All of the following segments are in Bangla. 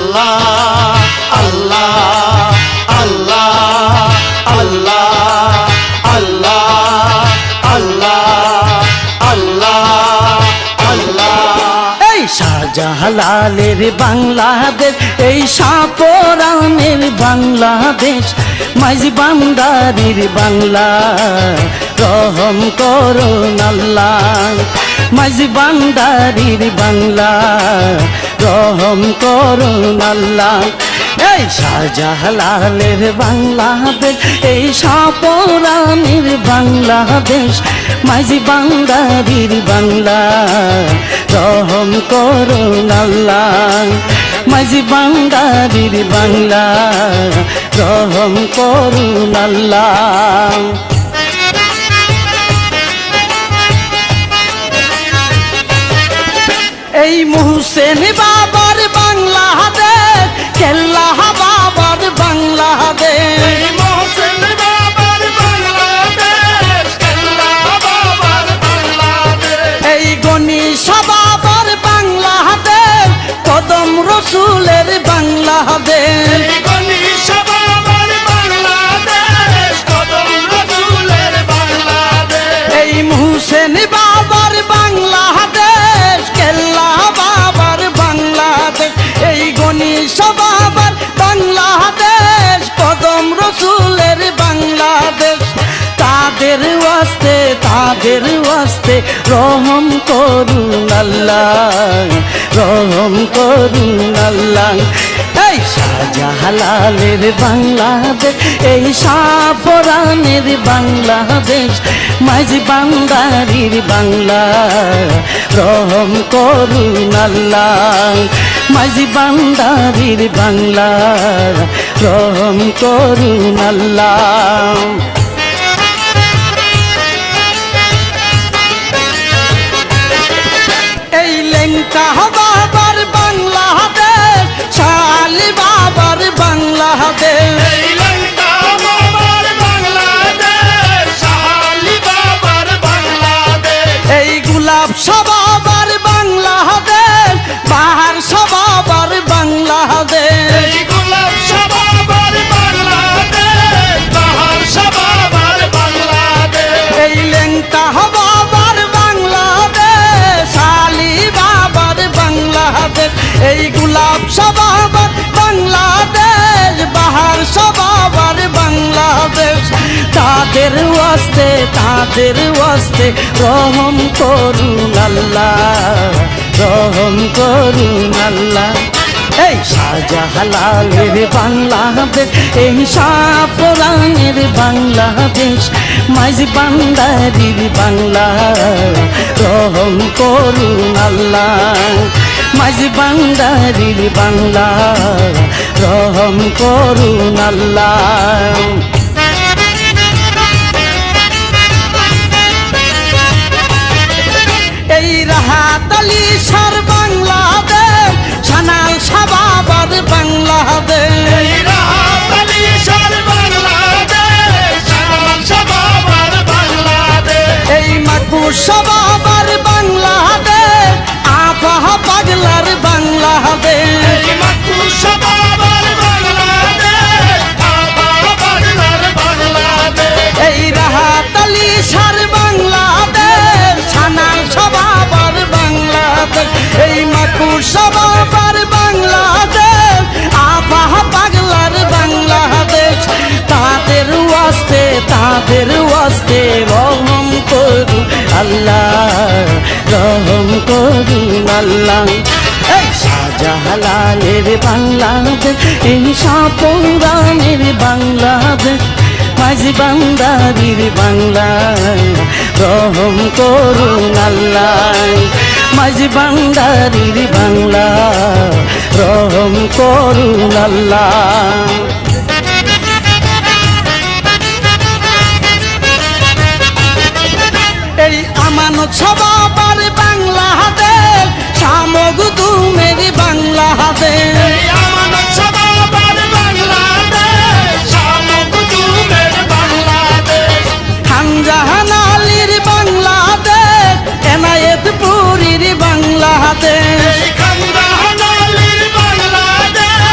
আল্লাহ আল্লাহ আল্লাহ আল্লাহ আল্লাহ আল্লাহ আল্লাহ আল্লাহ। এই শাহজালালের বাংলাদেশ, এই শাহপরানের বাংলাদেশ, মাঝি বান্দারির বাংলা, রহম করুন আল্লাহ। মাঝি বান্দারির বাংলা, রহম করুন আল্লাহ। এই শাহজালালের বাংলাদেশ, এই শাহপরানের বাংলাদেশ, মাঝি বান্দারির বাংলা, রহম করুন আল্লাহ। মাঝি বান্দারির বাংলা, রহম করুন আল্লাহ। এই মুহসেন বাবার বাংলাদেশ, কেল্লা বাবার বাংলাদেশ, এই মহসেন বাবার বাংলাদেশ, কেল্লা বাবার বাংলাদেশ, এই গণেশ বাবার বাংলাদেশ, কদম রসুলের বাংলাদেশ, এই গণেশ বাবার বাংলাদেশ, কদম রসুলের বাংলাদেশ, এই মুহসেন বাবার বাংলাদেশ, কেল্লা বাবার বাংলাদেশ, এই গণেশ বাবার বাংলাদেশ, কদম রসুলের বাংলাদেশ। তাদের ওয়াস্তে রহম করুন আল্লাহ, রহম করুন আল্লাহ। এই শাহজালালের বাংলাদেশ, এই শাহপরানের বাংলাদেশ, মাঝি বান্দারির বাংলা, রহম করুন আল্লাহ। মাঝি বান্দারির বাংলা, রহম করুন আল্লাহ। এই লেঙ্কা বাবার বাংলাদেশ, শালি বাবার বাংলাদেশ, এই লঙ্কা বাবার বাংলাদেশ, শালি বাবার বাংলাদেশ, এই গুলাব বাবার বাংলাদেশ, বাহার বাবার বাংলাদেশ, এই গোলাপ বাবার বাংলাদেশ, বাহার বাবার বাংলাদেশ, এই লেঙ্কা বাবার বাংলাদেশ, শালি বাবার বাংলাদেশ, এই গুলাব বাবার বাংলাদেশ, বাহার বাবার বাংলাদেশ। তাদের ওয়াস্তে রহম করুন আল্লাহ, রহম করুন আল্লাহ। এই শাহজালালের বাংলাদেশ, এই শাহপরানের বাংলাদেশ, মাঝি বান্দারির বাংলা, রহম করুন আল্লাহ। মাঝি বান্দারির বাংলা, রহম করুন আল্লাহ। এই রাহাত আলী সার বাংলাদেশ, সানাল বাবার বাংলাদেশ, এই রাহাত আলী শাহর বাংলাদেশ, শাহ বাবার বাংলাদেশ, এই মাকুশ বাবার বাংলাদেশ, আফা পাগলার বাংলাদেশ, এই মাকুশ বাবার বাংলাদেশ, আবা বাংলার বাংলাদেশ, এই রাহাত আলী সার বাংলাদেশ, সানাল বাবার বাংলাদেশ, এই মাকুশ বাবার বাংলাদেশ, আফা পাগলার বাংলাদেশ। তাদের ওয়াস্তে রহম করুন আল্লাহ, রহম করুন আল্লাহ। এই শাহজালালের বাংলাদেশ, এই শাহপরানের বাংলাদেশ, মাঝি বান্দারির বাংলা, রহম করুন আল্লাহ। মাঝি বান্দারির বাংলা, রহম করুন আল্লাহ। এই আমানত বাবার বাংলাদেশ, শামগুদুমের বাংলাদেশ, এই আমানত বাবার বাংলাদেশ, শাহ মখদুমের বাংলাদেশ, খানজাহান আলীর বাংলাদেশ, এনায়েতপুরীর বাংলাদেশ, এই খানজাহান আলীর বাংলাদেশ,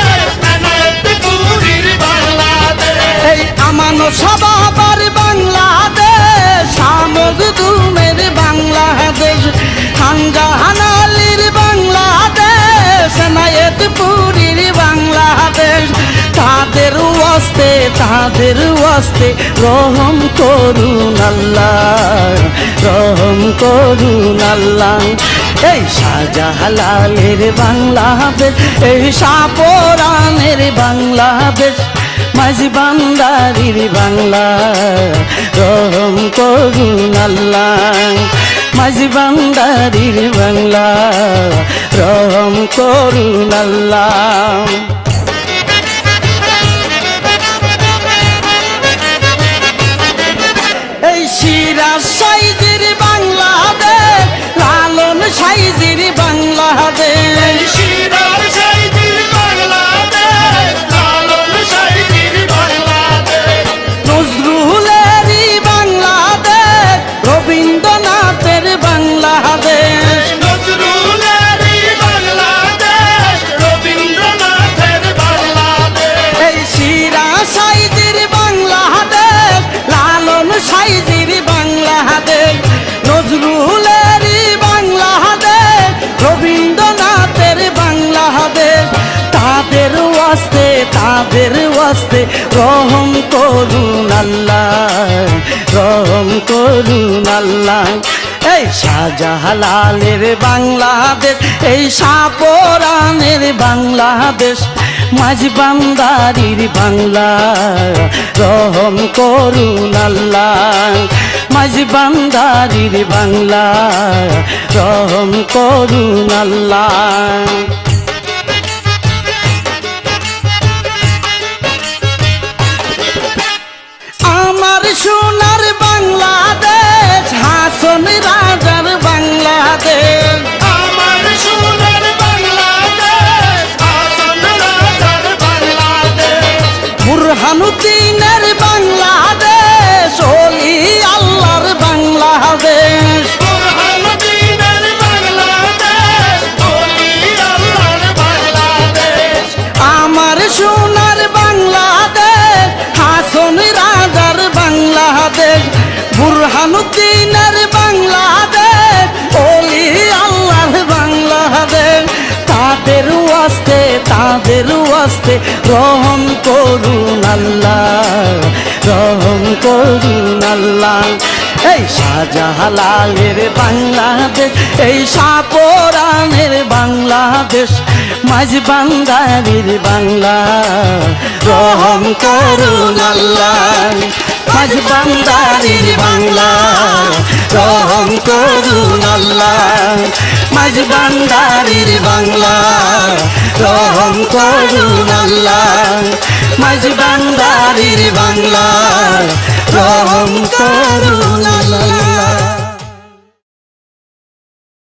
তাদের ওয়াস্তে রহম করুন আল্লাহ, রহম করুন আল্লাহ। এই শাহজালালের বাংলাদেশ, এই শাহপরানের বাংলাদেশ, মাঝি বান্দারির বাংলা, রহম করুন আল্লাহ। মাঝি বান্দারির বাংলা, রহম করুন আল্লাহ। এই সিরাজ সাইজির বাংলাদেশ, লালন সাইজির বাংলাদেশ, শিরার সাইজির বাংলাদেশ, লালন সাইজির বাংলাদেশ, নজরুলেরই বাংলাদেশ, রবীন্দ্রনাথের বাংলাদেশ, নজরুলেরই বাংলাদেশ, রবীন্দ্রনাথের বাংলাদেশ, এই সিরাজ সাইজির বাংলাদেশ, লালন সাইজির বাংলাদেশ, নজরুলেরই বাংলাদেশ, রবীন্দ্রনাথের বাংলাদেশ। তাদের ওয়াস্তে, তাদের ওয়াস্তে রহম করুন আল্লাহ, রহম করুন আল্লাহ। এই শাহজালালের বাংলাদেশ, এই শাহপরানের বাংলাদেশ, মাঝি বান্দারির বাংলা, রহম করুন আল্লাহ। মাঝি বান্দারির বাংলা, রহম করুন আল্লাহ। আমার সোনার বাংলাদেশ, হাসন রাজার বাংলাদেশ, আমার সোনার বাংলাদেশ, হাসন রাজার বাংলাদেশ, বুরহানুদ্দিনের বাংলাদেশ, ওলি আল্লাহর বাংলাদেশ, বুরহানুদ্দিনের বাংলাদেশ, ওলি আল্লাহর বাংলাদেশ, আমার সোনার বাংলাদেশ, হাসন রাজার বাংলাদেশ, বুরহানুদ্দিনের বাংলাদেশ, ওলি আল্লাহর বাংলাদেশ। তাদের ওয়াস্তে, তাদের ওয়াস্তে রহম করুন আল্লাহ, রহম করুন আল্লাহ। এই শাহজালালের বাংলাদেশ, এই শাহপরানের বাংলাদেশ, মাঝি বান্দারির বাংলা, রহম করুন আল্লাহ। মাঝি বান্দারির বাংলা, রহম করুন আল্লাহ। মাঝি বান্দারির বাংলা, রহম করুন আল্লাহ। মাঝি বান্দারির বাংলা, রহম করুন আল্লাহ।